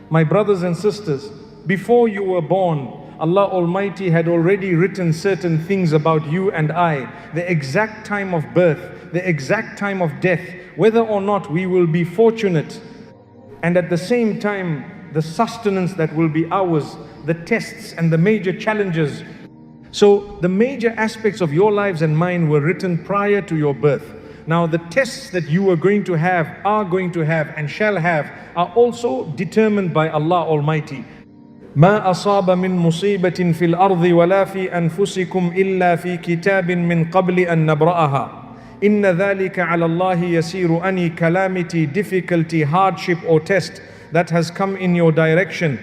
My brothers and sisters, before you were born, Allah Almighty had already written certain things about you and I, the exact time of birth, the exact time of death, whether or not we will be fortunate, and at the same time, the sustenance that will be ours, the tests and the major challenges. So the major aspects of your lives and mine were written prior to your birth. Now the tests that you are going to have, and shall have, are also determined by Allah Almighty. ما أصاب من مصيبة في الأرض ولا في أنفسكم إلا في كتاب من قبل أن نبرأها إن ذلك على الله يسير. Any calamity, difficulty, hardship or test that has come in your direction,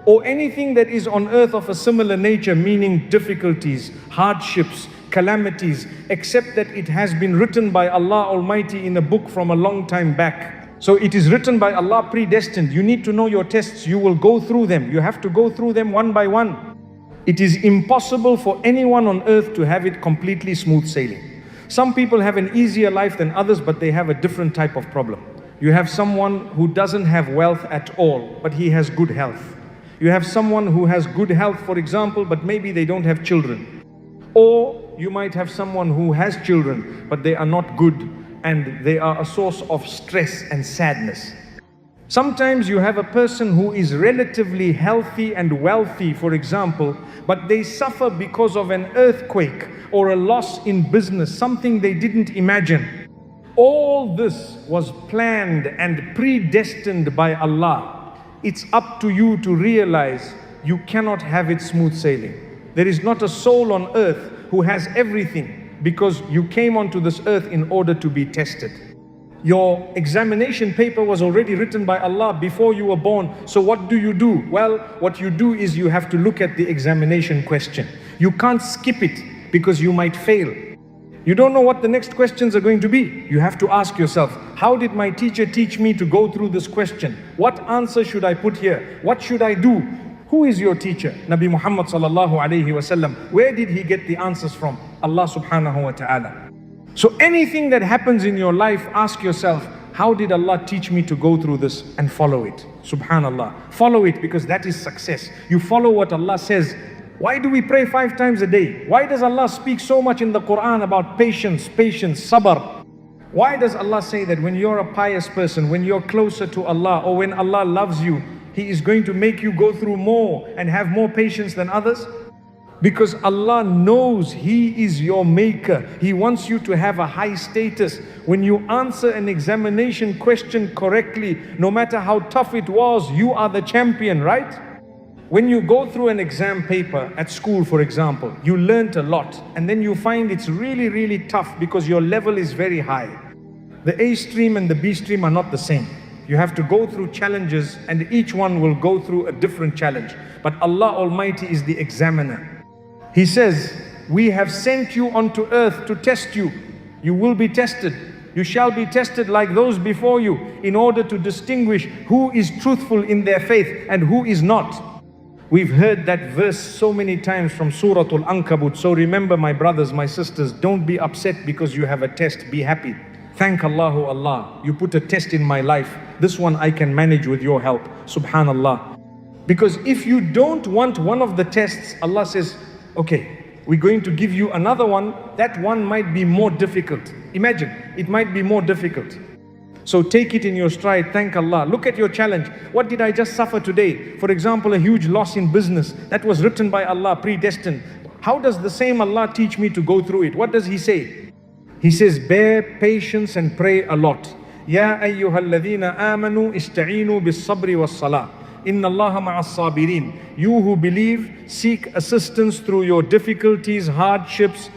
or anything that is on earth of a similar nature, meaning difficulties, hardships, calamities, except that it has been written by Allah Almighty in a book from a long time back. So it is written by Allah, predestined. You need to know your tests. You will go through them. You have to go through them one by one. It is impossible for anyone on earth to have it completely smooth sailing. Some people have an easier life than others, but they have a different type of problem. You have someone who doesn't have wealth at all, but he has good health. You have someone who has good health, for example, but maybe they don't have children. Or you might have someone who has children, but they are not good, and they are a source of stress and sadness. Sometimes you have a person who is relatively healthy and wealthy, for example, but they suffer because of an earthquake or a loss in business, something they didn't imagine. All this was planned and predestined by Allah. It's up to you to realize you cannot have it smooth sailing. There is not a soul on earth who has everything, because you came onto this earth in order to be tested. Your examination paper was already written by Allah before you were born. So what do? Well, what you do is you have to look at the examination question. You can't skip it because you might fail. You don't know what the next questions are going to be. You have to ask yourself, how did my teacher teach me to go through this question? What answer should I put here? What should I do? Who is your teacher? Nabi Muhammad sallallahu alayhi wasallam. Where did he get the answers from? Allah subhanahu wa ta'ala. So anything that happens in your life, ask yourself, how did Allah teach me to go through this, and follow it? Subhanallah. Follow it, because that is success. You follow what Allah says. Why do we pray 5 times a day? Why does Allah speak so much in the Quran about patience, sabr? Why does Allah say that when you're a pious person, when you're closer to Allah, or when Allah loves you, He is going to make you go through more and have more patience than others? Because Allah knows He is your maker. He wants you to have a high status. When you answer an examination question correctly, no matter how tough it was, you are the champion, right? When you go through an exam paper at school, for example, you learnt a lot, and then you find it's really, really tough because your level is very high. The A stream and the B stream are not the same. You have to go through challenges, and each one will go through a different challenge. But Allah Almighty is the examiner. He says, we have sent you onto earth to test you. You will be tested. You shall be tested like those before you, in order to distinguish who is truthful in their faith and who is not. We've heard that verse so many times from Surah Al-Ankabut. So remember, my brothers, my sisters, don't be upset because you have a test. Be happy. Thank Allahu Allah. You put a test in my life. This one I can manage with your help. Subhanallah. Because if you don't want one of the tests, Allah says, okay, we're going to give you another one. That one might be more difficult. Imagine, it might be more difficult. So take it in your stride, thank Allah. Look at your challenge. What did I just suffer today? For example, a huge loss in business. That was written by Allah, predestined. How does the same Allah teach me to go through it? What does He say? He says, bear patience and pray a lot. Ya ayyuhalladhina amanu ista'inu bis-sabri was-salah. Inna Allaha ma'as-sabirin. You who believe, seek assistance through your difficulties, hardships,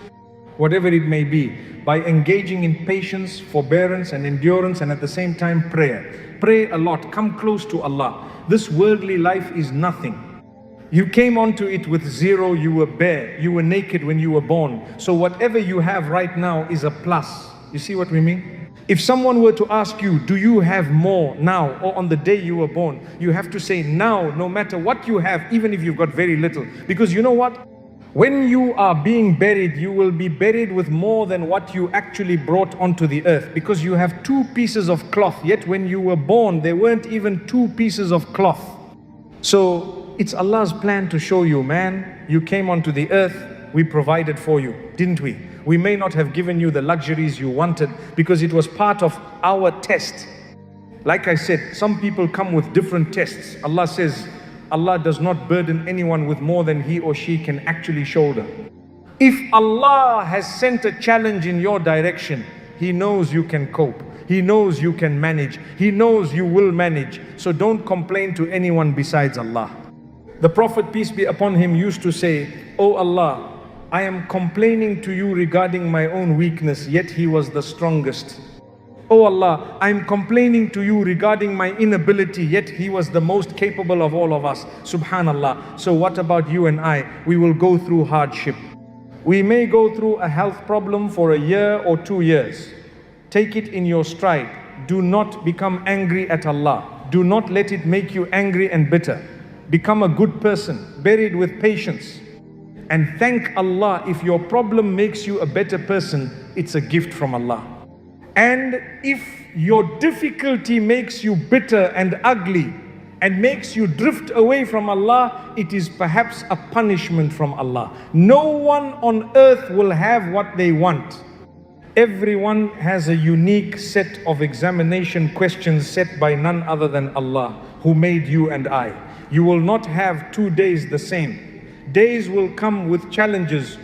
whatever it may be, by engaging in patience, forbearance and endurance, and at the same time prayer. Pray a lot, come close to Allah. This worldly life is nothing. You came onto it with zero, you were bare, you were naked when you were born. So whatever you have right now is a plus. You see what we mean? If someone were to ask you, do you have more now or on the day you were born? You have to say now, no matter what you have, even if you've got very little. Because you know what? When you are being buried, you will be buried with more than what you actually brought onto the earth, because you have 2 pieces of cloth, yet when you were born, there weren't even 2 pieces of cloth. So it's Allah's plan to show you, man, you came onto the earth, we provided for you, didn't we? We may not have given you the luxuries you wanted because it was part of our test. Like I said, some people come with different tests. Allah says, Allah does not burden anyone with more than he or she can actually shoulder. If Allah has sent a challenge in your direction, He knows you can cope. He knows you can manage. He knows you will manage. So don't complain to anyone besides Allah. The Prophet, peace be upon him, used to say, "Oh Allah, I am complaining to you regarding my own weakness, yet He was the strongest. Oh Allah, I am complaining to you regarding my inability, yet He was the most capable of all of us." Subhanallah. So what about you and I? We will go through hardship. We may go through a health problem for a year or 2 years. Take it in your stride. Do not become angry at Allah. Do not let it make you angry and bitter. Become a good person, buried with patience. And thank Allah. If your problem makes you a better person, it's a gift from Allah. And if your difficulty makes you bitter and ugly and makes you drift away from Allah, it is perhaps a punishment from Allah. No one on earth will have what they want. Everyone has a unique set of examination questions set by none other than Allah, who made you and I. You will not have 2 days the same. Days will come with challenges.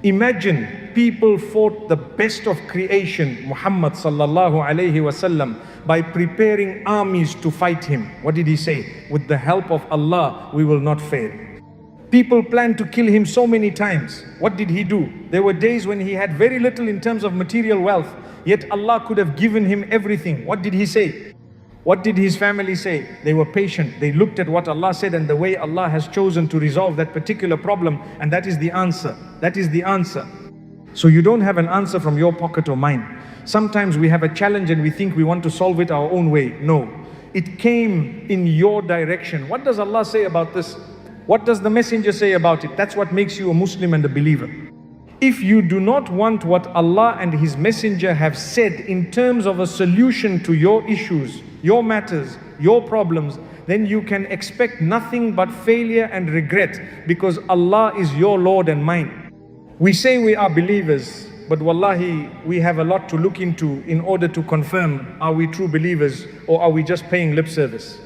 Imagine people fought the best of creation, Muhammad sallallahu alayhi wasallam, by preparing armies to fight him. What did he say? With the help of Allah, we will not fail. People planned to kill him so many times. What did he do? There were days when he had very little in terms of material wealth, yet Allah could have given him everything. What did he say? What did his family say? They were patient. They looked at what Allah said and the way Allah has chosen to resolve that particular problem, and that is the answer. That is the answer. So you don't have an answer from your pocket or mine. Sometimes we have a challenge and we think we want to solve it our own way. No, it came in your direction. What does Allah say about this? What does the messenger say about it? That's what makes you a Muslim and a believer. If you do not want what Allah and His messenger have said in terms of a solution to your issues, your matters, your problems, then you can expect nothing but failure and regret, because Allah is your Lord and mine. We say we are believers, but wallahi, we have a lot to look into in order to confirm, are we true believers or are we just paying lip service?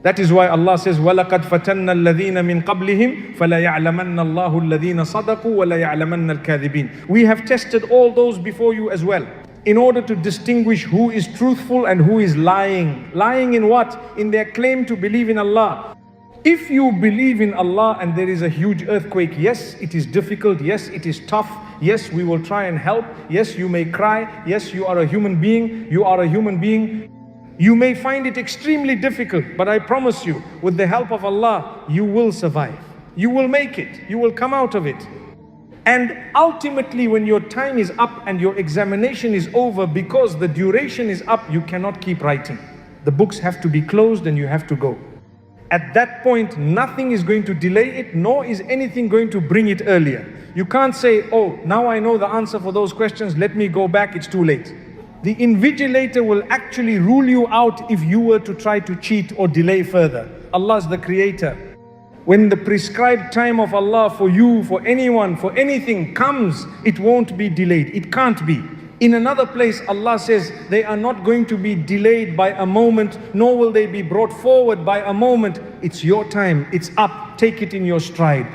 That is why Allah says, وَلَقَدْ فَتَنَّا الَّذِينَ مِنْ قَبْلِهِمْ فَلَيَعْلَمَنَّ اللَّهُ الَّذِينَ صَدَقُوا وَلَيَعْلَمَنَّ الْكَاذِبِينَ. We have tested all those before you as well, in order to distinguish who is truthful and who is lying. Lying in what? In their claim to believe in Allah. If you believe in Allah and there is a huge earthquake, yes, it is difficult, yes, it is tough, yes, we will try and help, yes, you may cry, yes, you are a human being, you are a human being. You may find it extremely difficult, but I promise you, with the help of Allah, you will survive. You will make it. You will come out of it. And ultimately, when your time is up and your examination is over, because the duration is up, you cannot keep writing. The books have to be closed and you have to go. At that point, nothing is going to delay it, nor is anything going to bring it earlier. You can't say, oh, now I know the answer for those questions, let me go back, it's too late. The invigilator will actually rule you out if you were to try to cheat or delay further. Allah is the creator. When the prescribed time of Allah for you, for anyone, for anything comes, it won't be delayed. It can't be. In another place, Allah says, they are not going to be delayed by a moment, nor will they be brought forward by a moment. It's your time. It's up. Take it in your stride.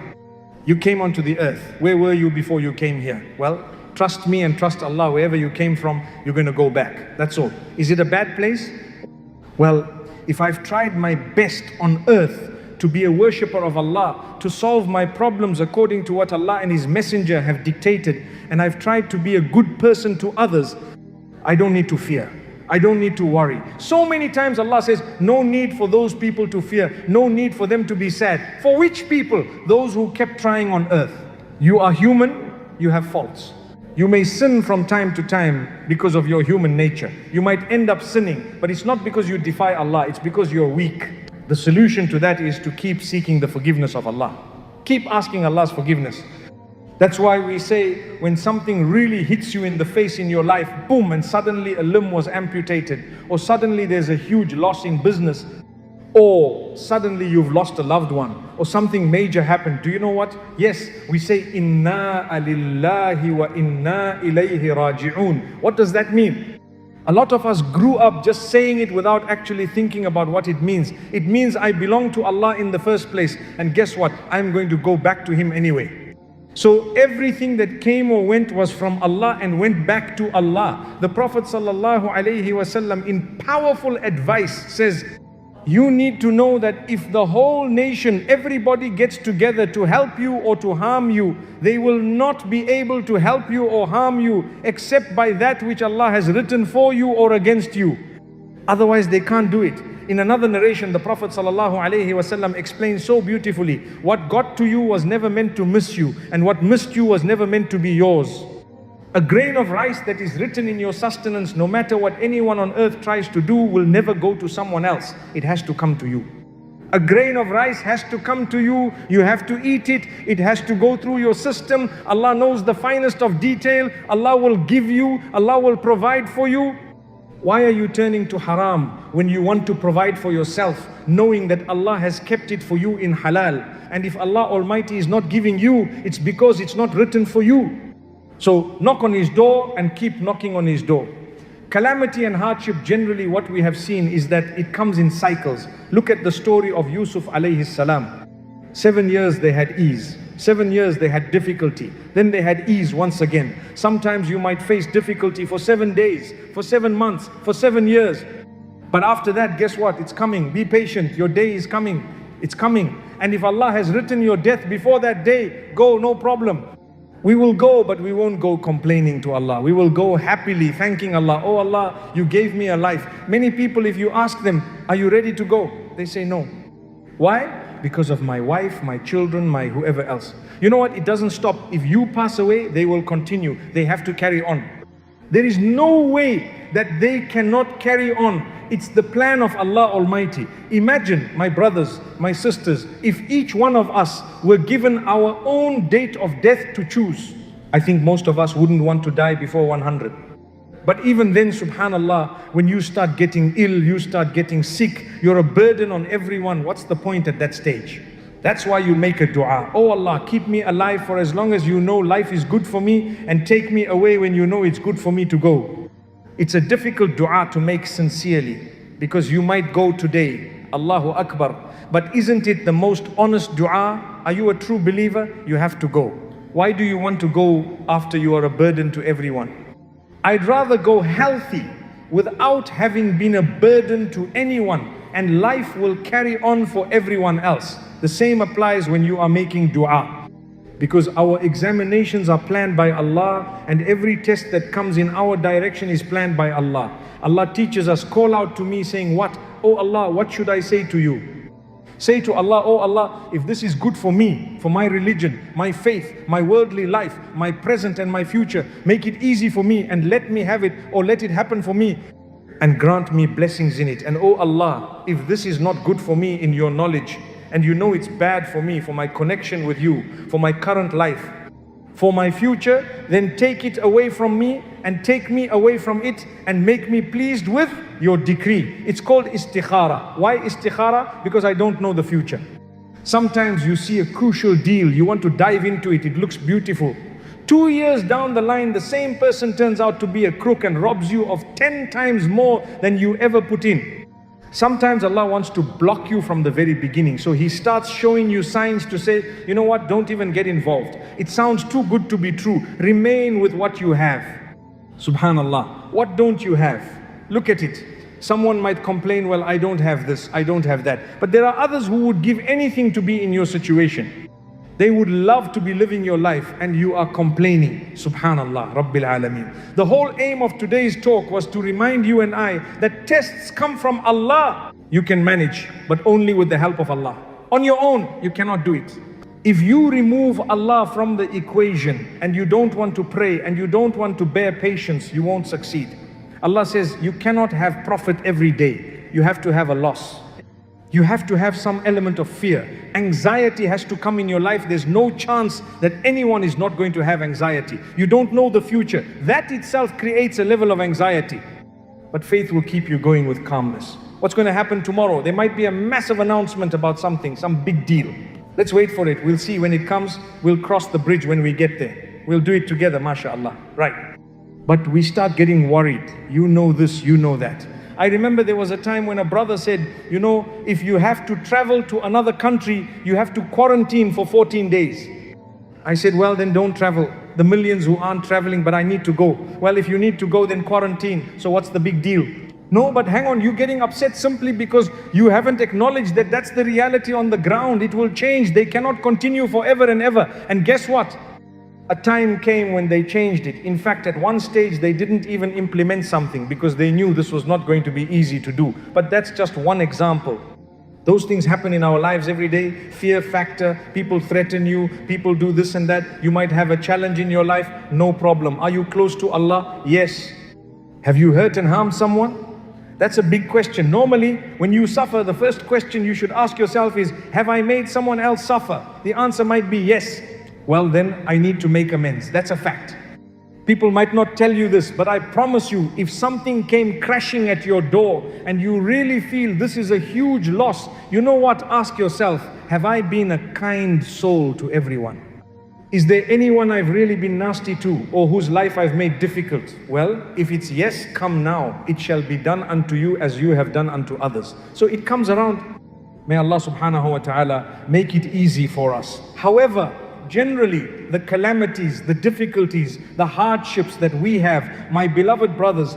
You came onto the earth. Where were you before you came here? Well, trust me and trust Allah. Wherever you came from, you're going to go back. That's all. Is it a bad place? Well, if I've tried my best on earth to be a worshipper of Allah, to solve my problems according to what Allah and His messenger have dictated, and I've tried to be a good person to others, I don't need to fear. I don't need to worry. So many times Allah says, no need for those people to fear. No need for them to be sad. For which people? Those who kept trying on earth. You are human, you have faults. You may sin from time to time because of your human nature. You might end up sinning, but it's not because you defy Allah, it's because you're weak. The solution to that is to keep seeking the forgiveness of Allah. Keep asking Allah's forgiveness. That's why we say when something really hits you in the face in your life, boom, and suddenly a limb was amputated, or suddenly there's a huge loss in business, or suddenly you've lost a loved one, or something major happened. Do you know what? Yes, we say, Inna lillahi wa inna ilayhi raji'un. What does that mean? A lot of us grew up just saying it without actually thinking about what it means. It means I belong to Allah in the first place, and guess what? I'm going to go back to Him anyway. So everything that came or went was from Allah and went back to Allah. The Prophet ﷺ in powerful advice says, you need to know that if the whole nation, everybody gets together to help you or to harm you, they will not be able to help you or harm you except by that which Allah has written for you or against you. Otherwise they can't do it. In another narration, the Prophet ﷺ explains so beautifully, what got to you was never meant to miss you, and what missed you was never meant to be yours. A grain of rice that is written in your sustenance, no matter what anyone on earth tries to do, will never go to someone else. It has to come to you. A grain of rice has to come to you. You have to eat it. It has to go through your system. Allah knows the finest of detail. Allah will give you. Allah will provide for you. Why are you turning to haram when you want to provide for yourself, knowing that Allah has kept it for you in halal? And if Allah Almighty is not giving you, it's because it's not written for you. So knock on His door and keep knocking on His door. Calamity and hardship, generally what we have seen is that it comes in cycles. Look at the story of Yusuf alayhi salam. 7 years they had ease. 7 years they had difficulty. Then they had ease once again. Sometimes you might face difficulty for 7 days, for 7 months, for 7 years. But after that, guess what? It's coming. Be patient. Your day is coming. It's coming. And if Allah has written your death before that day, go, no problem. We will go, but we won't go complaining to Allah. We will go happily thanking Allah. Oh Allah, you gave me a life. Many people, if you ask them, are you ready to go? They say no. Why? Because of my wife, my children, my whoever else. You know what? It doesn't stop. If you pass away, they will continue. They have to carry on. There is no way that they cannot carry on. It's the plan of Allah Almighty. Imagine, my brothers, my sisters, if each one of us were given our own date of death to choose. I think most of us wouldn't want to die before 100. But even then, subhanallah, when you start getting ill, you start getting sick, you're a burden on everyone. What's the point at that stage? That's why you make a dua. Oh Allah, keep me alive for as long as you know life is good for me, and take me away when you know it's good for me to go. It's a difficult dua to make sincerely, because you might go today, Allahu Akbar. But isn't it the most honest dua? Are you a true believer? You have to go. Why do you want to go after you are a burden to everyone? I'd rather go healthy without having been a burden to anyone, and life will carry on for everyone else. The same applies when you are making dua, because our examinations are planned by Allah, and every test that comes in our direction is planned by Allah. Allah teaches us, call out to me saying what? Oh Allah, what should I say to you? Say to Allah, oh Allah, if this is good for me, for my religion, my faith, my worldly life, my present and my future, make it easy for me and let me have it, or let it happen for me, and grant me blessings in it. And oh Allah, if this is not good for me in your knowledge, and you know it's bad for me, for my connection with you, for my current life, for my future, then take it away from me and take me away from it and make me pleased with your decree. It's called istikhara. Why istikhara? Because I don't know the future. Sometimes you see a crucial deal, you want to dive into it, it looks beautiful. 2 years down the line, the same person turns out to be a crook and robs you of 10 times more than you ever put in. Sometimes Allah wants to block you from the very beginning. So He starts showing you signs to say, you know what, don't even get involved. It sounds too good to be true. Remain with what you have. Subhanallah. What don't you have? Look at it. Someone might complain, well, I don't have this, I don't have that. But there are others who would give anything to be in your situation. They would love to be living your life, and you are complaining. Subhanallah, Rabbil Alameen. The whole aim of today's talk was to remind you and I that tests come from Allah. You can manage, but only with the help of Allah. On your own, you cannot do it. If you remove Allah from the equation, and you don't want to pray, and you don't want to bear patience, you won't succeed. Allah says you cannot have profit every day. You have to have a loss. You have to have some element of fear. Anxiety has to come in your life. There's no chance that anyone is not going to have anxiety. You don't know the future. That itself creates a level of anxiety. But faith will keep you going with calmness. What's going to happen tomorrow? There might be a massive announcement about something, some big deal. Let's wait for it. We'll see when it comes. We'll cross the bridge when we get there. We'll do it together, mashallah. Right. But we start getting worried. You know this, you know that. I remember there was a time when a brother said, you know, if you have to travel to another country, you have to quarantine for 14 days. I said, well, then don't travel. The millions who aren't traveling, but I need to go. Well, if you need to go, then quarantine. So what's the big deal? No, but hang on, you're getting upset simply because you haven't acknowledged that that's the reality on the ground. It will change. They cannot continue forever and ever. And guess what? A time came when they changed it. In fact, at one stage, they didn't even implement something because they knew this was not going to be easy to do. But that's just one example. Those things happen in our lives every day. Fear factor, people threaten you, people do this and that. You might have a challenge in your life, no problem. Are you close to Allah? Yes. Have you hurt and harmed someone? That's a big question. Normally, when you suffer, the first question you should ask yourself is, have I made someone else suffer? The answer might be yes. Well, then I need to make amends. That's a fact. People might not tell you this, but I promise you, if something came crashing at your door and you really feel this is a huge loss, you know what? Ask yourself, have I been a kind soul to everyone? Is there anyone I've really been nasty to or whose life I've made difficult? Well, if it's yes, come now. It shall be done unto you as you have done unto others. So it comes around. May Allah subhanahu wa ta'ala make it easy for us. However, generally, the calamities, the difficulties, the hardships that we have, my beloved brothers,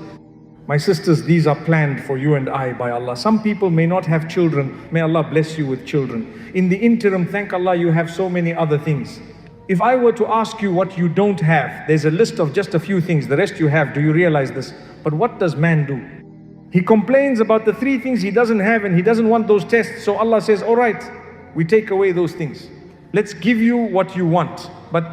my sisters, these are planned for you and I by Allah. Some people may not have children. May Allah bless you with children. In the interim, thank Allah, you have so many other things. If I were to ask you what you don't have, there's a list of just a few things. The rest you have. Do you realize this? But what does man do? He complains about the 3 things he doesn't have and he doesn't want those tests. So Allah says, all right, we take away those things. Let's give you what you want, but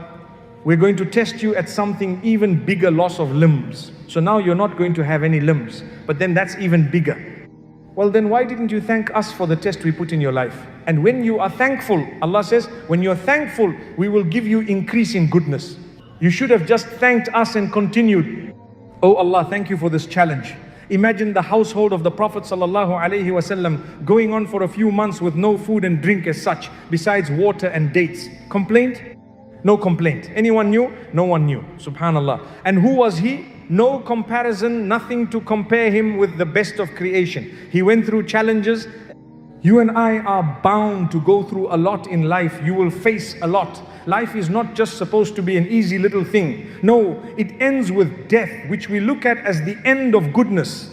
we're going to test you at something even bigger, loss of limbs. So now you're not going to have any limbs, but then that's even bigger. Well, then why didn't you thank us for the test we put in your life? And when you are thankful, Allah says, when you're thankful, we will give you increase in goodness. You should have just thanked us and continued. Oh Allah, thank you for this challenge. Imagine the household of the Prophet ﷺ going on for a few months with no food and drink as such, besides water and dates. Complaint? No complaint. Anyone knew? No one knew. Subhanallah. And who was he? No comparison, nothing to compare him with the best of creation. He went through challenges. You and I are bound to go through a lot in life. You will face a lot. Life is not just supposed to be an easy little thing. No, it ends with death, which we look at as the end of goodness.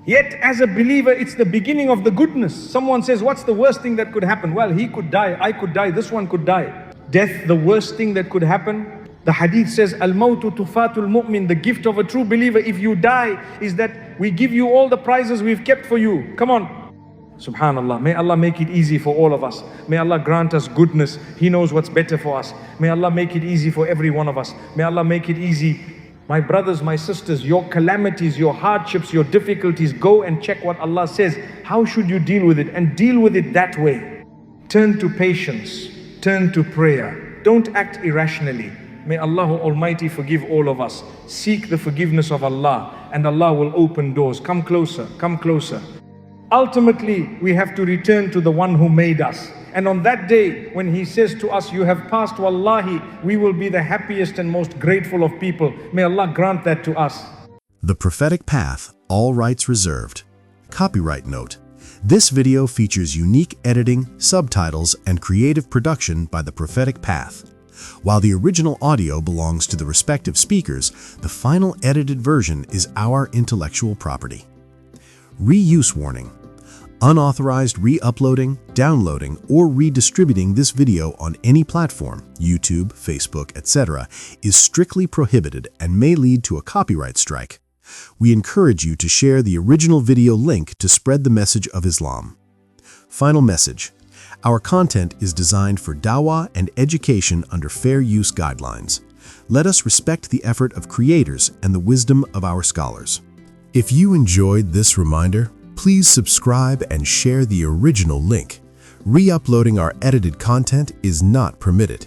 Yet as a believer, it's the beginning of the goodness. Someone says, what's the worst thing that could happen? Well, he could die, I could die, this one could die. Death, the worst thing that could happen. The hadith says, Al-mawtu tufatul mu'min, the gift of a true believer, if you die, is that we give you all the prizes we've kept for you. Come on. Subhanallah. May Allah make it easy for all of us. May Allah grant us goodness. He knows what's better for us. May Allah make it easy for every one of us. May Allah make it easy. My brothers, my sisters, your calamities, your hardships, your difficulties, go and check what Allah says. How should you deal with it? And deal with it that way. Turn to patience. Turn to prayer. Don't act irrationally. May Allah Almighty forgive all of us. Seek the forgiveness of Allah and Allah will open doors. Come closer, come closer. Ultimately, we have to return to the one who made us. And on that day, when He says to us, you have passed, wallahi, we will be the happiest and most grateful of people. May Allah grant that to us. The Prophetic Path, all rights reserved. Copyright note. This video features unique editing, subtitles, and creative production by The Prophetic Path. While the original audio belongs to the respective speakers, the final edited version is our intellectual property. Reuse warning. Unauthorized re-uploading, downloading, or redistributing this video on any platform, YouTube, Facebook, etc., is strictly prohibited and may lead to a copyright strike. We encourage you to share the original video link to spread the message of Islam. Final message. Our content is designed for dawah and education under fair use guidelines. Let us respect the effort of creators and the wisdom of our scholars. If you enjoyed this reminder, Please subscribe and share the original link. Re-uploading our edited content is not permitted.